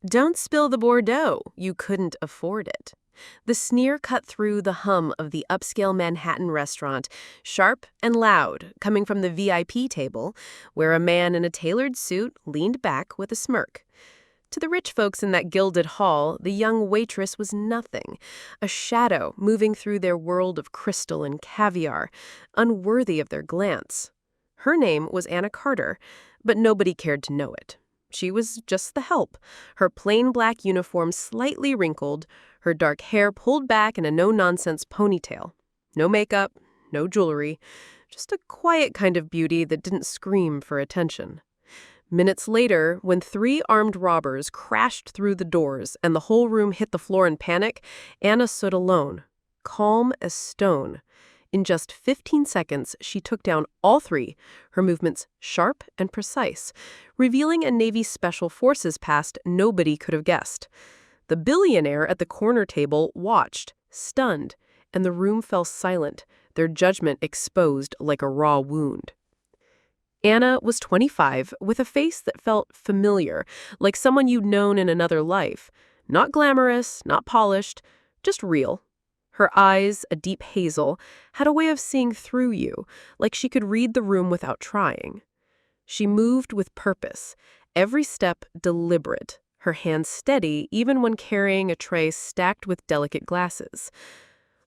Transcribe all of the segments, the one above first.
Don't spill the Bordeaux. You couldn't afford it. The sneer cut through the hum of the upscale Manhattan restaurant, sharp and loud, coming from the VIP table, where a man in a tailored suit leaned back with a smirk. To the rich folks in that gilded hall, the young waitress was nothing, a shadow moving through their world of crystal and caviar, unworthy of their glance. Her name was Anna Carter, but nobody cared to know it. She was just the help, her plain black uniform slightly wrinkled, her dark hair pulled back in a no-nonsense ponytail. No makeup, no jewelry, just a quiet kind of beauty that didn't scream for attention. Minutes later, when 3 armed robbers crashed through the doors and the whole room hit the floor in panic, Anna stood alone, calm as stone. In just 15 seconds, she took down all 3, her movements sharp and precise, revealing a Navy Special Forces past nobody could have guessed. The billionaire at the corner table watched, stunned, and the room fell silent, their judgment exposed like a raw wound. Anna was 25, with a face that felt familiar, like someone you'd known in another life. Not glamorous, not polished, just real. Her eyes, a deep hazel, had a way of seeing through you, like she could read the room without trying. She moved with purpose, every step deliberate, her hands steady even when carrying a tray stacked with delicate glasses.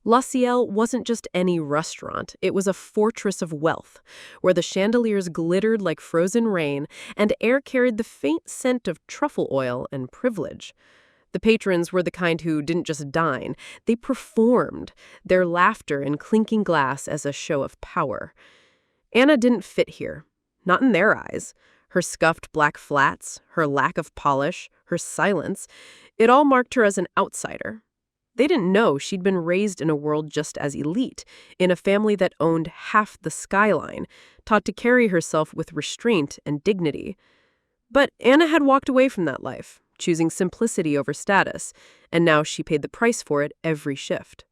La Ciel wasn't just any restaurant, it was a fortress of wealth, where the chandeliers glittered like frozen rain and air carried the faint scent of truffle oil and privilege. The patrons were the kind who didn't just dine, they performed, their laughter and clinking glass as a show of power. Anna didn't fit here, not in their eyes. Her scuffed black flats, her lack of polish, her silence, it all marked her as an outsider. They didn't know she'd been raised in a world just as elite, in a family that owned half the skyline, taught to carry herself with restraint and dignity. But Anna had walked away from that life, choosing simplicity over status, and now she paid the price for it every shift.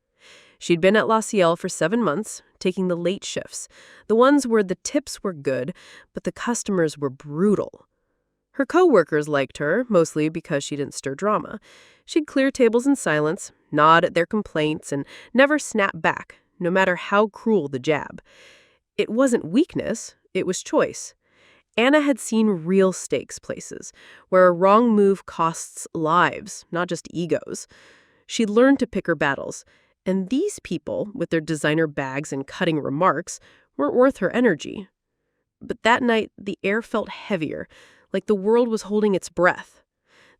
She'd been at La Ciel for 7 months, taking the late shifts, the ones where the tips were good, but the customers were brutal. Her co-workers liked her, mostly because she didn't stir drama. She'd clear tables in silence, nod at their complaints, and never snap back, no matter how cruel the jab. It wasn't weakness, it was choice. Anna had seen real stakes places, where a wrong move costs lives, not just egos. She'd learned to pick her battles, and these people, with their designer bags and cutting remarks, weren't worth her energy. But that night, the air felt heavier, like the world was holding its breath.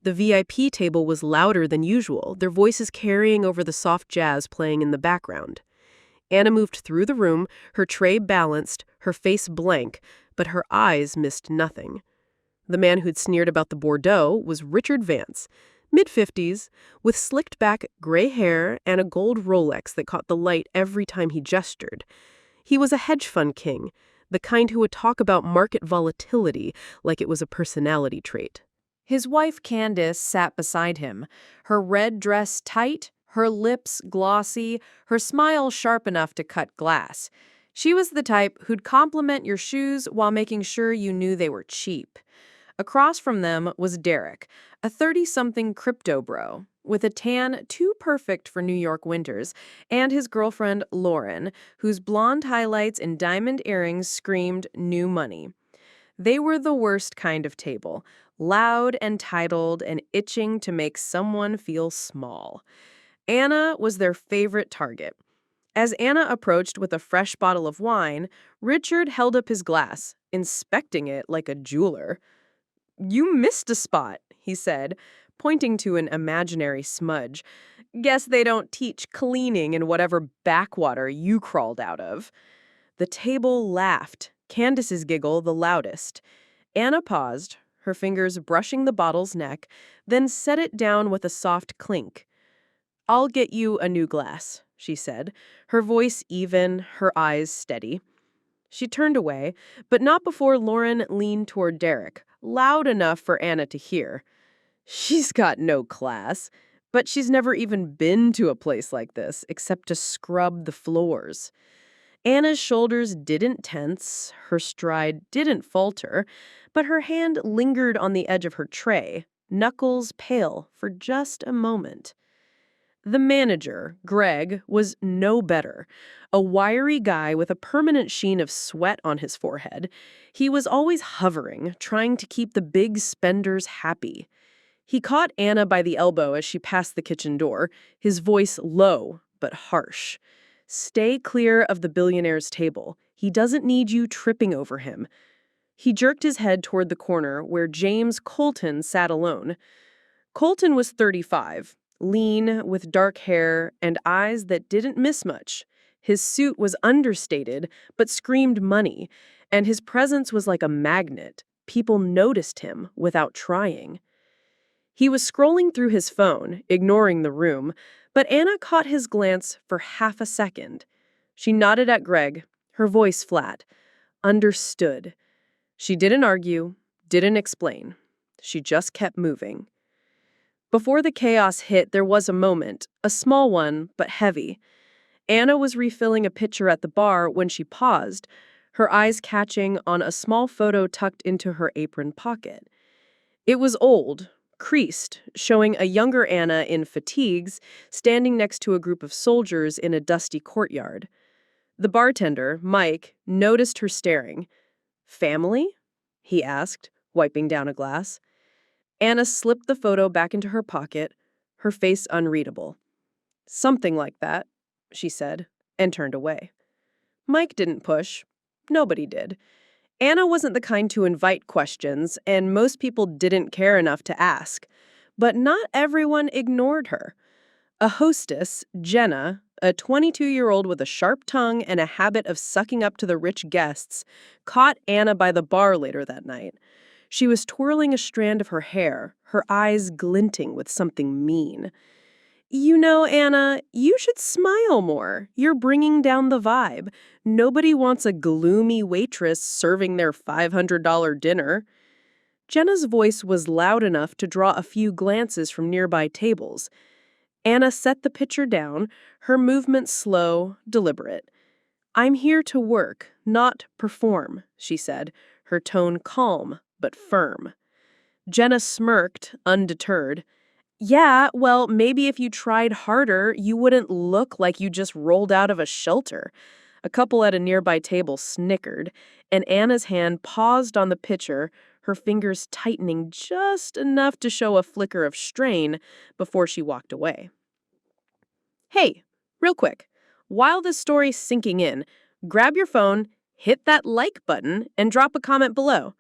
The VIP table was louder than usual, their voices carrying over the soft jazz playing in the background. Anna moved through the room, her tray balanced, her face blank, but her eyes missed nothing. The man who'd sneered about the Bordeaux was Richard Vance, mid-50s, with slicked-back gray hair and a gold Rolex that caught the light every time he gestured. He was a hedge fund king, the kind who would talk about market volatility like it was a personality trait. His wife Candace sat beside him, her red dress tight, her lips glossy, her smile sharp enough to cut glass. She was the type who'd compliment your shoes while making sure you knew they were cheap. Across from them was Derek, a 30-something crypto bro, with a tan too perfect for New York winters, and his girlfriend Lauren, whose blonde highlights and diamond earrings screamed new money. They were the worst kind of table, loud and titled and itching to make someone feel small. Anna was their favorite target. As Anna approached with a fresh bottle of wine, Richard held up his glass, inspecting it like a jeweler. "You missed a spot," he said, pointing to an imaginary smudge. "Guess they don't teach cleaning in whatever backwater you crawled out of." The table laughed, Candace's giggle the loudest. Anna paused, her fingers brushing the bottle's neck, then set it down with a soft clink. "I'll get you a new glass," she said, her voice even, her eyes steady. She turned away, but not before Lauren leaned toward Derek, loud enough for Anna to hear. "She's got no class, but she's never even been to a place like this, except to scrub the floors." Anna's shoulders didn't tense, her stride didn't falter, but her hand lingered on the edge of her tray, knuckles pale for just a moment. The manager, Greg, was no better. A wiry guy with a permanent sheen of sweat on his forehead. He was always hovering, trying to keep the big spenders happy. He caught Anna by the elbow as she passed the kitchen door, his voice low but harsh. "Stay clear of the billionaire's table. He doesn't need you tripping over him." He jerked his head toward the corner where James Colton sat alone. Colton was 35, lean, with dark hair and eyes that didn't miss much. His suit was understated, but screamed money, and his presence was like a magnet. People noticed him without trying. He was scrolling through his phone, ignoring the room, but Anna caught his glance for half a second. She nodded at Greg, her voice flat. Understood. She didn't argue, didn't explain. She just kept moving. Before the chaos hit, there was a moment, a small one, but heavy. Anna was refilling a pitcher at the bar when she paused, her eyes catching on a small photo tucked into her apron pocket. It was old, creased, showing a younger Anna in fatigues, standing next to a group of soldiers in a dusty courtyard. The bartender, Mike, noticed her staring. "Family?" he asked, wiping down a glass. Anna slipped the photo back into her pocket, her face unreadable. "Something like that," she said, and turned away. Mike didn't push. Nobody did. Anna wasn't the kind to invite questions, and most people didn't care enough to ask. But not everyone ignored her. A hostess, Jenna, a 22-year-old with a sharp tongue and a habit of sucking up to the rich guests, caught Anna by the bar later that night. She was twirling a strand of her hair, her eyes glinting with something mean. "You know, Anna, you should smile more. You're bringing down the vibe. Nobody wants a gloomy waitress serving their $500 dinner." Jenna's voice was loud enough to draw a few glances from nearby tables. Anna set the pitcher down, her movement slow, deliberate. "I'm here to work, not perform," she said, her tone calm but firm. Jenna smirked, undeterred. "Yeah, well, maybe if you tried harder, you wouldn't look like you just rolled out of a shelter." A couple at a nearby table snickered, and Anna's hand paused on the pitcher, her fingers tightening just enough to show a flicker of strain before she walked away. "Hey, real quick, while this story's sinking in, grab your phone, hit that like button, and drop a comment below.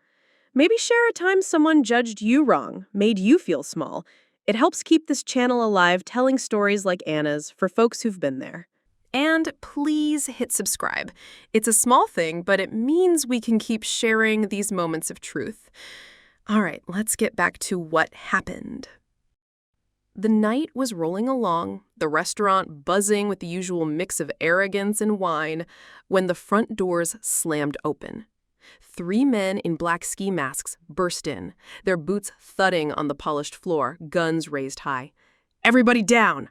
Maybe share a time someone judged you wrong, made you feel small. It helps keep this channel alive, telling stories like Anna's for folks who've been there. And please hit subscribe. It's a small thing, but it means we can keep sharing these moments of truth. All right, let's get back to what happened. The night was rolling along, the restaurant buzzing with the usual mix of arrogance and wine, when the front doors slammed open. 3 men in black ski masks burst in, their boots thudding on the polished floor, guns raised high. "Everybody down!"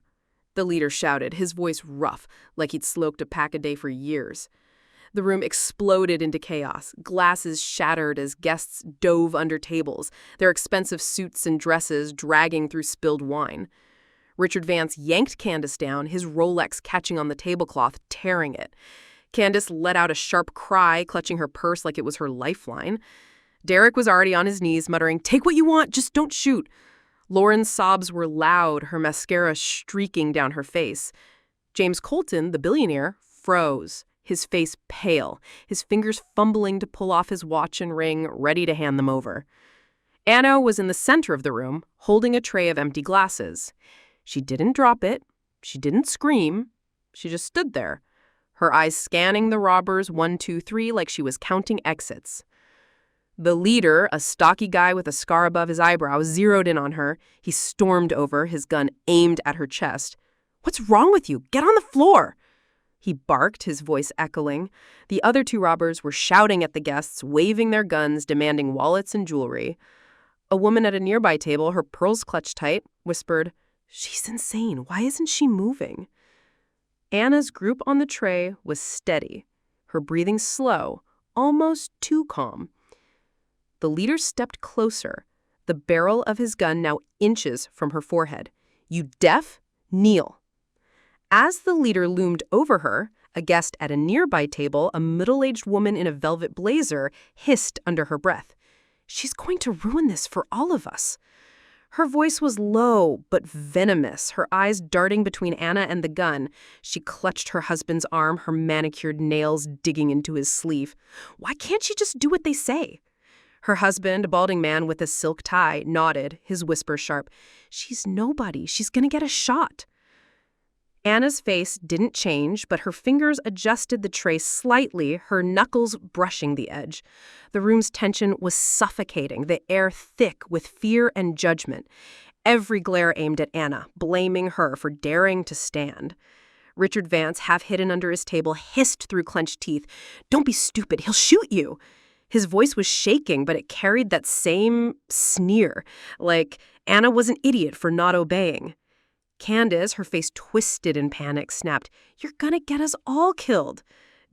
the leader shouted, his voice rough, like he'd smoked a pack a day for years. The room exploded into chaos. Glasses shattered as guests dove under tables, their expensive suits and dresses dragging through spilled wine. Richard Vance yanked Candace down, his Rolex catching on the tablecloth, tearing it. Candace let out a sharp cry, clutching her purse like it was her lifeline. Derek was already on his knees, muttering, "Take what you want, just don't shoot." Lauren's sobs were loud, her mascara streaking down her face. James Colton, the billionaire, froze, his face pale, his fingers fumbling to pull off his watch and ring, ready to hand them over. Anna was in the center of the room, holding a tray of empty glasses. She didn't drop it. She didn't scream. She just stood there, her eyes scanning the robbers 1, 2, 3 like she was counting exits. The leader, a stocky guy with a scar above his eyebrow, zeroed in on her. He stormed over, his gun aimed at her chest. "What's wrong with you? Get on the floor!" He barked, his voice echoing. The other 2 robbers were shouting at the guests, waving their guns, demanding wallets and jewelry. A woman at a nearby table, her pearls clutched tight, whispered, "She's insane. Why isn't she moving?" Anna's group on the tray was steady, her breathing slow, almost too calm. The leader stepped closer, the barrel of his gun now inches from her forehead. "You deaf? Kneel." As the leader loomed over her, a guest at a nearby table, a middle-aged woman in a velvet blazer, hissed under her breath, "She's going to ruin this for all of us." Her voice was low but venomous, her eyes darting between Anna and the gun. She clutched her husband's arm, her manicured nails digging into his sleeve. "Why can't she just do what they say?" Her husband, a balding man with a silk tie, nodded, his whisper sharp. "She's nobody. She's gonna get a shot." Anna's face didn't change, but her fingers adjusted the tray slightly, her knuckles brushing the edge. The room's tension was suffocating, the air thick with fear and judgment. Every glare aimed at Anna, blaming her for daring to stand. Richard Vance, half hidden under his table, hissed through clenched teeth, "Don't be stupid, he'll shoot you." His voice was shaking, but it carried that same sneer, like Anna was an idiot for not obeying. Candace, her face twisted in panic, snapped, "You're gonna get us all killed."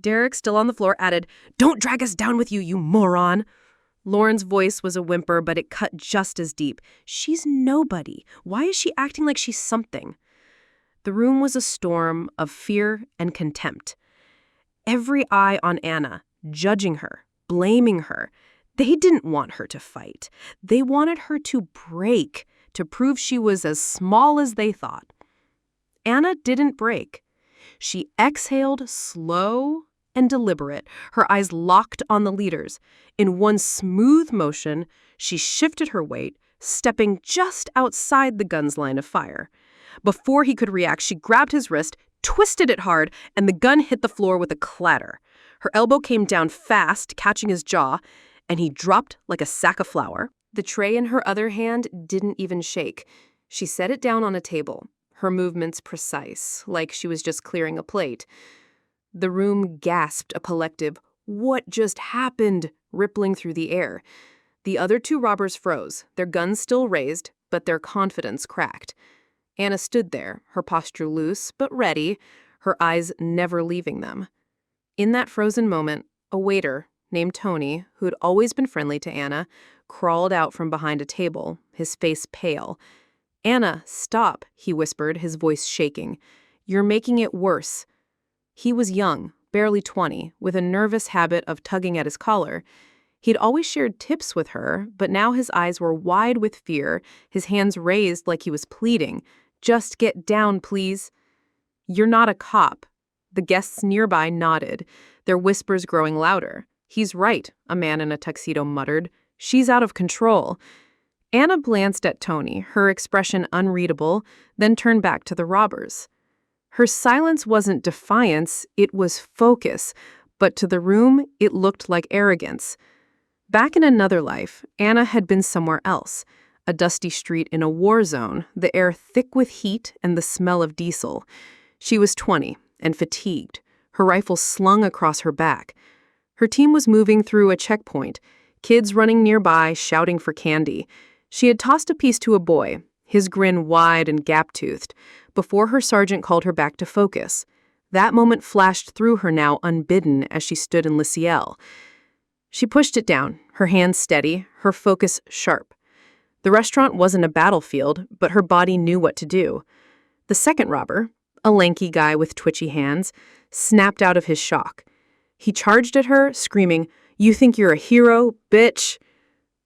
Derek, still on the floor, added, "Don't drag us down with you, you moron." Lauren's voice was a whimper, but it cut just as deep. "She's nobody. Why is she acting like she's something?" The room was a storm of fear and contempt. Every eye on Anna, judging her, blaming her. They didn't want her to fight. They wanted her to break, to prove she was as small as they thought. Anna didn't break. She exhaled, slow and deliberate, her eyes locked on the leaders. In one smooth motion, she shifted her weight, stepping just outside the gun's line of fire. Before he could react, she grabbed his wrist, twisted it hard, and the gun hit the floor with a clatter. Her elbow came down fast, catching his jaw, and he dropped like a sack of flour. The tray in her other hand didn't even shake. She set it down on a table, her movements precise, like she was just clearing a plate. The room gasped a collective, "What just happened?" rippling through the air. The other two robbers froze, their guns still raised, but their confidence cracked. Anna stood there, her posture loose but ready, her eyes never leaving them. In that frozen moment, a waiter named Tony, who'd always been friendly to Anna, crawled out from behind a table, his face pale. "Anna, stop," he whispered, his voice shaking. "You're making it worse." He was young, barely 20, with a nervous habit of tugging at his collar. He'd always shared tips with her, but now his eyes were wide with fear, his hands raised like he was pleading. "Just get down, please." "You're not a cop." The guests nearby nodded, their whispers growing louder. "He's right," a man in a tuxedo muttered. "She's out of control." Anna glanced at Tony, her expression unreadable, then turned back to the robbers. Her silence wasn't defiance, it was focus, but to the room, it looked like arrogance. Back in another life, Anna had been somewhere else, a dusty street in a war zone, the air thick with heat and the smell of diesel. She was 20 and fatigued, her rifle slung across her back. Her team was moving through a checkpoint, kids running nearby, shouting for candy. She had tossed a piece to a boy, his grin wide and gap-toothed, before her sergeant called her back to focus. That moment flashed through her now unbidden as she stood in Lyciel. She pushed it down, her hands steady, her focus sharp. The restaurant wasn't a battlefield, but her body knew what to do. The second robber, a lanky guy with twitchy hands, snapped out of his shock. He charged at her, screaming, "You think you're a hero, bitch?"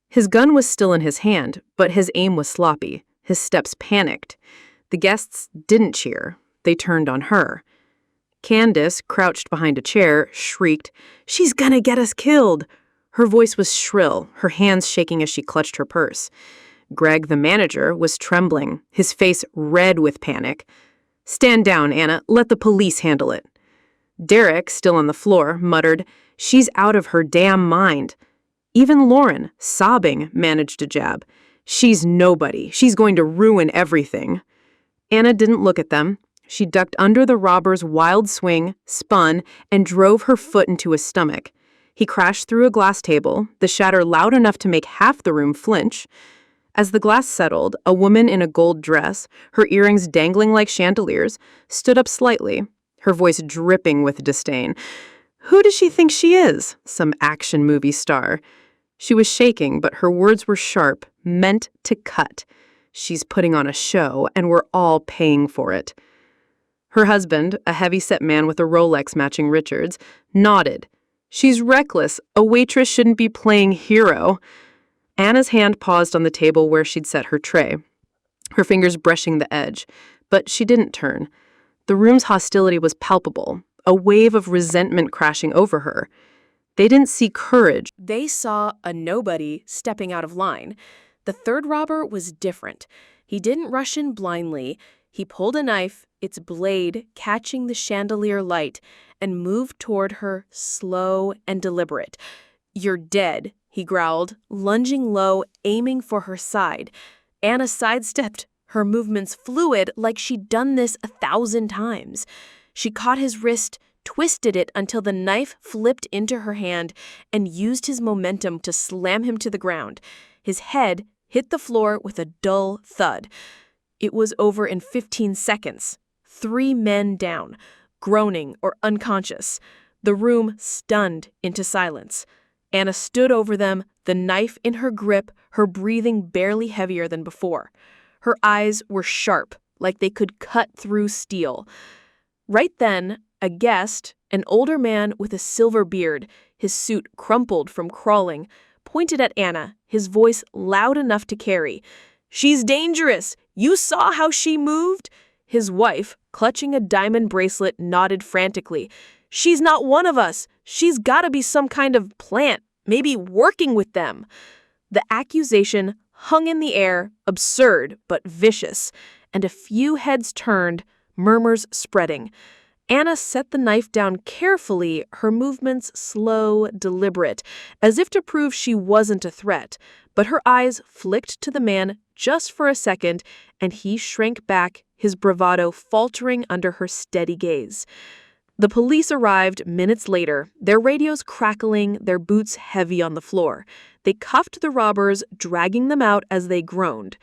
His gun was still in his hand, but his aim was sloppy, his steps panicked. The guests didn't cheer. They turned on her. Candace, crouched behind a chair, shrieked, "She's gonna get us killed!" Her voice was shrill, her hands shaking as she clutched her purse. Greg, the manager, was trembling, his face red with panic. "Stand down, Anna. Let the police handle it." Derek, still on the floor, muttered, "She's out of her damn mind." Even Lauren, sobbing, managed a jab. "She's nobody. She's going to ruin everything." Anna didn't look at them. She ducked under the robber's wild swing, spun, and drove her foot into his stomach. He crashed through a glass table, the shatter loud enough to make half the room flinch. As the glass settled, a woman in a gold dress, her earrings dangling like chandeliers, stood up slightly, her voice dripping with disdain. "Who does she think she is? Some action movie star." She was shaking, but her words were sharp, meant to cut. She's putting on a show, and we're all paying for it. Her husband, a heavy-set man with a Rolex matching Richard's, nodded. She's reckless. A waitress shouldn't be playing hero. Anna's hand paused on the table where she'd set her tray, her fingers brushing the edge, but she didn't turn. The room's hostility was palpable, a wave of resentment crashing over her. They didn't see courage. They saw a nobody stepping out of line. The third robber was different. He didn't rush in blindly. He pulled a knife, its blade catching the chandelier light, and moved toward her, slow and deliberate. "You're dead," he growled, lunging low, aiming for her side. Anna sidestepped, her movements fluid like she'd done this 1,000 times. She caught his wrist, twisted it until the knife flipped into her hand, and used his momentum to slam him to the ground. His head hit the floor with a dull thud. It was over in 15 seconds. 3 men down, groaning or unconscious. The room stunned into silence. Anna stood over them, the knife in her grip, her breathing barely heavier than before. Her eyes were sharp, like they could cut through steel. Right then, a guest, an older man with a silver beard, his suit crumpled from crawling, pointed at Anna, his voice loud enough to carry. "She's dangerous! You saw how she moved?" His wife, clutching a diamond bracelet, nodded frantically. "She's not one of us. She's gotta be some kind of plant, maybe working with them." The accusation hung in the air, absurd but vicious, and a few heads turned, murmurs spreading. Anna set the knife down carefully, her movements slow, deliberate, as if to prove she wasn't a threat, but her eyes flicked to the man just for a second, and he shrank back, his bravado faltering under her steady gaze. The police arrived minutes later, their radios crackling, their boots heavy on the floor. They cuffed the robbers, dragging them out as they groaned.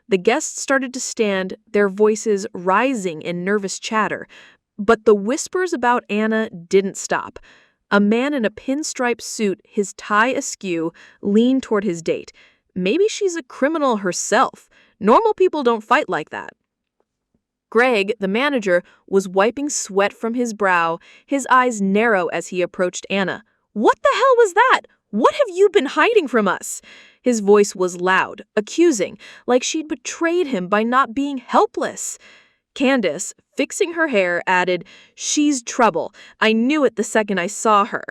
The guests started to stand, their voices rising in nervous chatter. But the whispers about Anna didn't stop. A man in a pinstripe suit, his tie askew, leaned toward his date. Maybe she's a criminal herself. Normal people don't fight like that. Greg, the manager, was wiping sweat from his brow, his eyes narrow as he approached Anna. "What the hell was that? What have you been hiding from us?" His voice was loud, accusing, like she'd betrayed him by not being helpless. Candace, fixing her hair, added, "She's trouble. I knew it the second I saw her."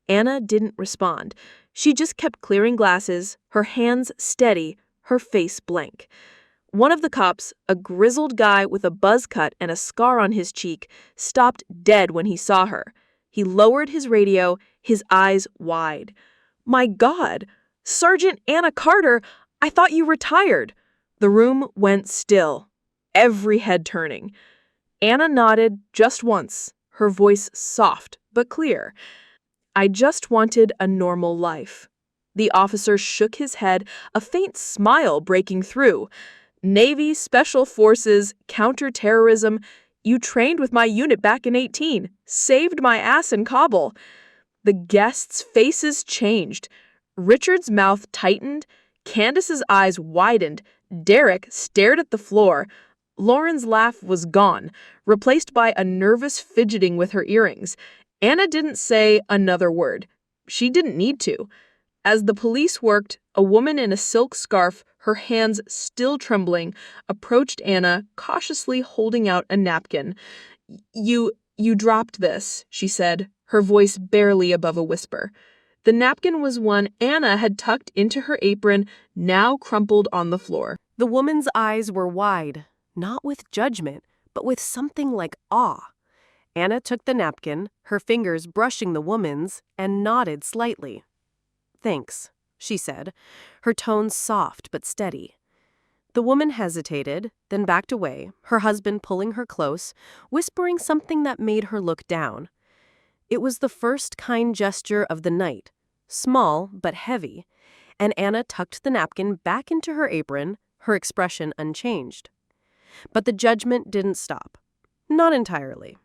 Anna didn't respond. She just kept clearing glasses, her hands steady, her face blank. One of the cops, a grizzled guy with a buzz cut and a scar on his cheek, stopped dead when he saw her. He lowered his radio, his eyes wide. "My God! Sergeant Anna Carter, I thought you retired." The room went still, every head turning. Anna nodded just once, her voice soft but clear. "I just wanted a normal life." The officer shook his head, a faint smile breaking through. "Navy, Special Forces, counterterrorism. You trained with my unit back in 18, saved my ass in Kabul." The guests' faces changed. Richard's mouth tightened, Candace's eyes widened, Derek stared at the floor. Lauren's laugh was gone, replaced by a nervous fidgeting with her earrings. Anna didn't say another word. She didn't need to. As the police worked, a woman in a silk scarf, her hands still trembling, approached Anna, cautiously holding out a napkin. You dropped this," she said, her voice barely above a whisper. The napkin was one Anna had tucked into her apron, now crumpled on the floor. The woman's eyes were wide, not with judgment, but with something like awe. Anna took the napkin, her fingers brushing the woman's, and nodded slightly. "Thanks," she said, her tone soft but steady. The woman hesitated, then backed away, her husband pulling her close, whispering something that made her look down. It was the first kind gesture of the night, small but heavy, and Anna tucked the napkin back into her apron, her expression unchanged. But the judgment didn't stop. Not entirely.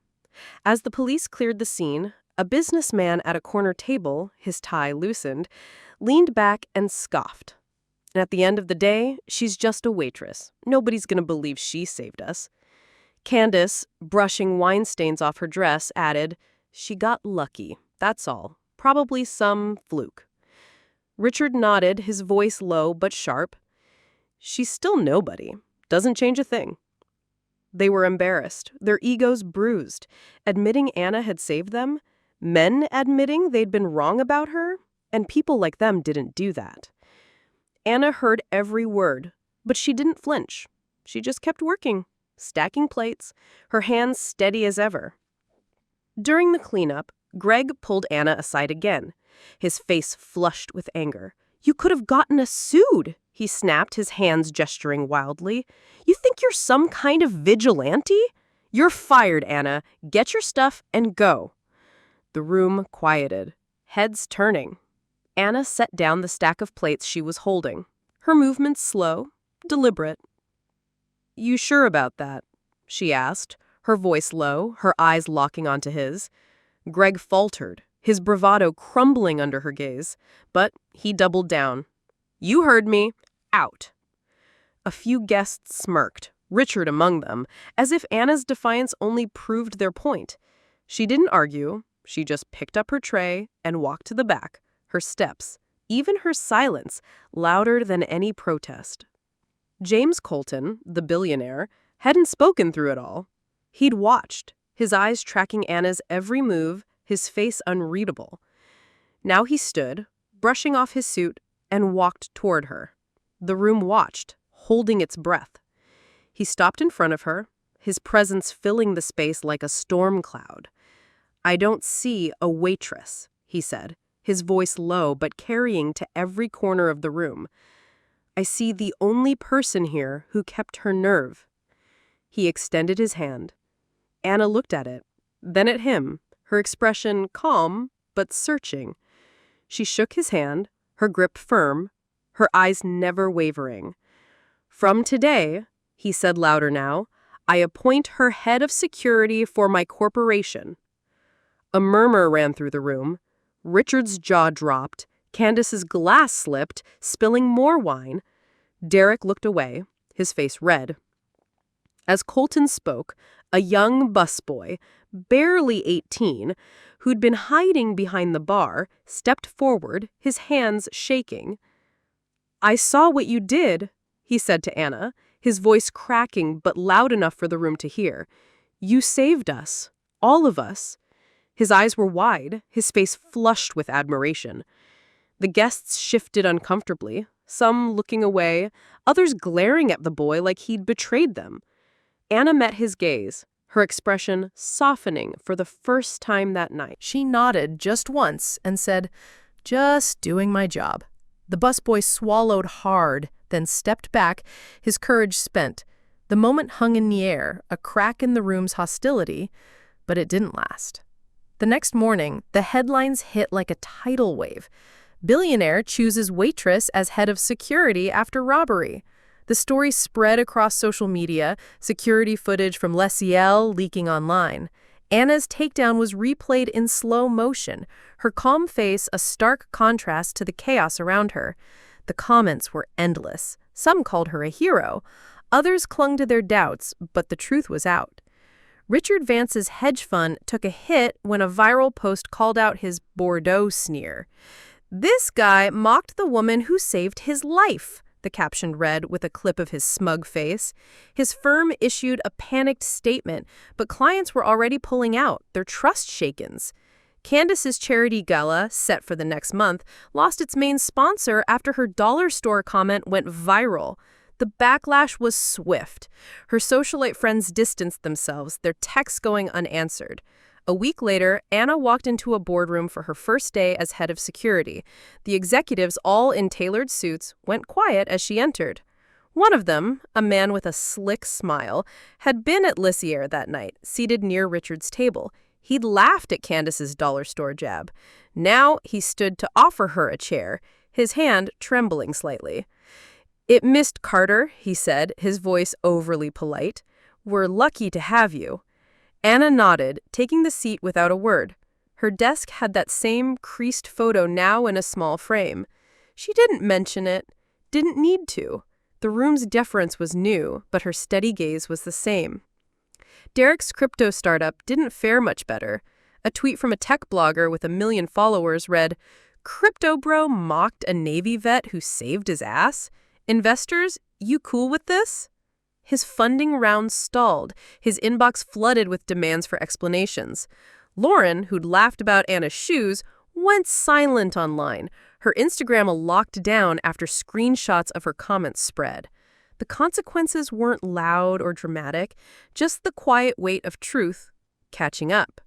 As the police cleared the scene, a businessman at a corner table, his tie loosened, leaned back and scoffed. And at the end of the day, she's just a waitress. Nobody's going to believe she saved us. Candace, brushing wine stains off her dress, added, "She got lucky, that's all. Probably some fluke." Richard nodded, his voice low but sharp. "She's still nobody. Doesn't change a thing." They were embarrassed, their egos bruised. Admitting Anna had saved them, men admitting they'd been wrong about her, and people like them didn't do that. Anna heard every word, but she didn't flinch. She just kept working, stacking plates, her hands steady as ever. During the cleanup, Greg pulled Anna aside again, his face flushed with anger. "You could have gotten us sued," he snapped, his hands gesturing wildly. "You think you're some kind of vigilante? You're fired, Anna. Get your stuff and go." The room quieted, heads turning. Anna set down the stack of plates she was holding, her movements slow, deliberate. "You sure about that?" she asked, her voice low, her eyes locking onto his. Greg faltered, his bravado crumbling under her gaze, but he doubled down. "You heard me. Out." A few guests smirked, Richard among them, as if Anna's defiance only proved their point. She didn't argue, she just picked up her tray and walked to the back, her steps, even her silence, louder than any protest. James Colton, the billionaire, hadn't spoken through it all. He'd watched, his eyes tracking Anna's every move, his face unreadable. Now he stood, brushing off his suit, and walked toward her. The room watched, holding its breath. He stopped in front of her, his presence filling the space like a storm cloud. "I don't see a waitress," he said, his voice low but carrying to every corner of the room. "I see the only person here who kept her nerve." He extended his hand. Anna looked at it, then at him, her expression calm but searching. She shook his hand, her grip firm, her eyes never wavering. "From today," he said louder now, "I appoint her head of security for my corporation." A murmur ran through the room. Richard's jaw dropped. Candace's glass slipped, spilling more wine. Derek looked away, his face red. As Colton spoke, a young busboy, barely 18, who'd been hiding behind the bar, stepped forward, his hands shaking. "I saw what you did," he said to Anna, his voice cracking but loud enough for the room to hear. "You saved us, all of us." His eyes were wide, his face flushed with admiration. The guests shifted uncomfortably, some looking away, others glaring at the boy like he'd betrayed them. Anna met his gaze, her expression softening for the first time that night. She nodded just once and said, "Just doing my job." The busboy swallowed hard, then stepped back, his courage spent. The moment hung in the air, a crack in the room's hostility, but it didn't last. The next morning, the headlines hit like a tidal wave. Billionaire chooses Waitress as head of security after robbery. The story spread across social media, security footage from Les Ciel leaking online. Anna's takedown was replayed in slow motion, her calm face a stark contrast to the chaos around her. The comments were endless. Some called her a hero. Others clung to their doubts, but the truth was out. Richard Vance's hedge fund took a hit when a viral post called out his Bordeaux sneer. "This guy mocked the woman who saved his life," the caption read with a clip of his smug face. His firm issued a panicked statement, but clients were already pulling out, their trust shaken. Candace's charity gala, set for the next month, lost its main sponsor after her dollar store comment went viral. The backlash was swift. Her socialite friends distanced themselves, their texts going unanswered. A week later, Anna walked into a boardroom for her first day as head of security. The executives, all in tailored suits, went quiet as she entered. One of them, a man with a slick smile, had been at Lissier that night, seated near Richard's table. He'd laughed at Candace's dollar store jab. Now he stood to offer her a chair, his hand trembling slightly. "It missed Carter," he said, his voice overly polite. "We're lucky to have you." Anna nodded, taking the seat without a word. Her desk had that same creased photo now in a small frame. She didn't mention it, didn't need to. The room's deference was new, but her steady gaze was the same. Derek's crypto startup didn't fare much better. A tweet from a tech blogger with 1 million followers read, "Crypto bro mocked a Navy vet who saved his ass? Investors, you cool with this?" His funding round stalled, his inbox flooded with demands for explanations. Lauren, who'd laughed about Anna's shoes, went silent online. Her Instagram locked down after screenshots of her comments spread. The consequences weren't loud or dramatic, just the quiet weight of truth catching up.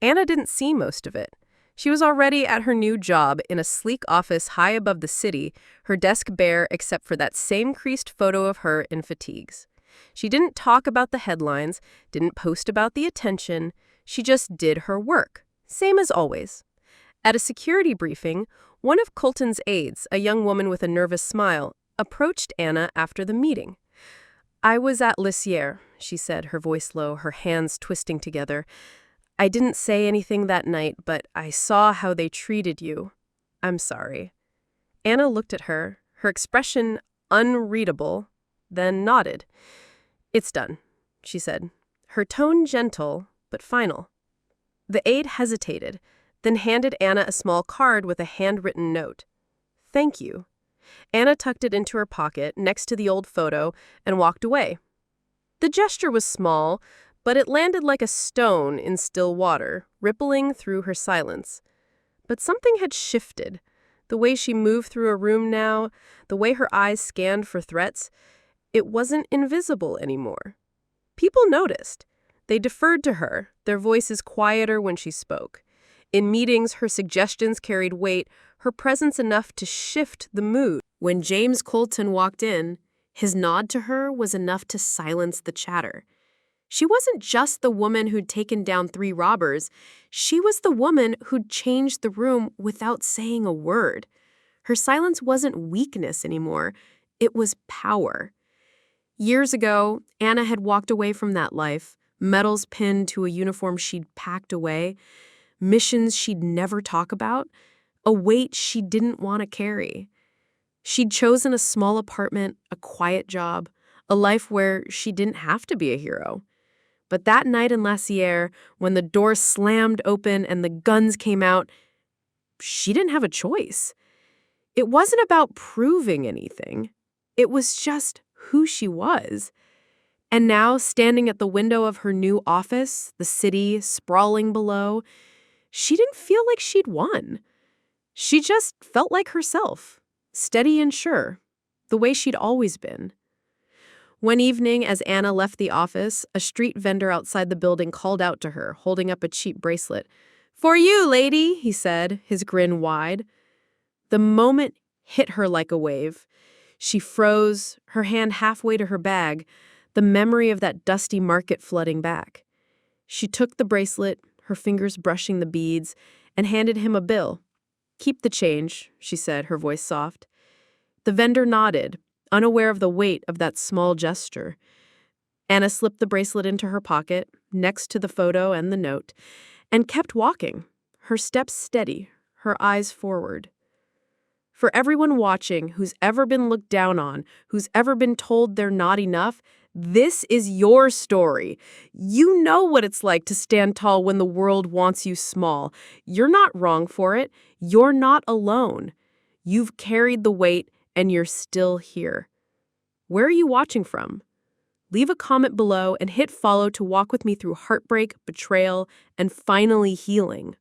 Anna didn't see most of it. She was already at her new job in a sleek office high above the city, her desk bare except for that same creased photo of her in fatigues. She didn't talk about the headlines, didn't post about the attention. She just did her work, same as always. At a security briefing, one of Colton's aides, a young woman with a nervous smile, approached Anna after the meeting. "I was at Lissiere," she said, her voice low, her hands twisting together. "I didn't say anything that night, but I saw how they treated you. I'm sorry." Anna looked at her, her expression unreadable, then nodded. "It's done," she said, her tone gentle but final. The aide hesitated, then handed Anna a small card with a handwritten note. "Thank you." Anna tucked it into her pocket next to the old photo and walked away. The gesture was small, but it landed like a stone in still water, rippling through her silence. But something had shifted. The way she moved through a room now, the way her eyes scanned for threats, it wasn't invisible anymore. People noticed. They deferred to her, their voices quieter when she spoke. In meetings, her suggestions carried weight, her presence enough to shift the mood. When James Colton walked in, his nod to her was enough to silence the chatter. She wasn't just the woman who'd taken down 3 robbers. She was the woman who'd changed the room without saying a word. Her silence wasn't weakness anymore. It was power. Years ago, Anna had walked away from that life, medals pinned to a uniform she'd packed away, missions she'd never talk about, a weight she didn't want to carry. She'd chosen a small apartment, a quiet job, a life where she didn't have to be a hero. But that night in Lissiere, when the door slammed open and the guns came out, she didn't have a choice. It wasn't about proving anything. It was just who she was. And now, standing at the window of her new office, the city sprawling below, she didn't feel like she'd won. She just felt like herself, steady and sure, the way she'd always been. One evening, as Anna left the office, a street vendor outside the building called out to her, holding up a cheap bracelet. "For you, lady," he said, his grin wide. The moment hit her like a wave. She froze, her hand halfway to her bag, the memory of that dusty market flooding back. She took the bracelet, her fingers brushing the beads, and handed him a bill. "Keep the change," she said, her voice soft. The vendor nodded, unaware of the weight of that small gesture. Anna slipped the bracelet into her pocket, next to the photo and the note, and kept walking, her steps steady, her eyes forward. For everyone watching who's ever been looked down on, who's ever been told they're not enough, this is your story. You know what it's like to stand tall when the world wants you small. You're not wrong for it. You're not alone. You've carried the weight, and you're still here. Where are you watching from? Leave a comment below and hit follow to walk with me through heartbreak, betrayal, and finally healing.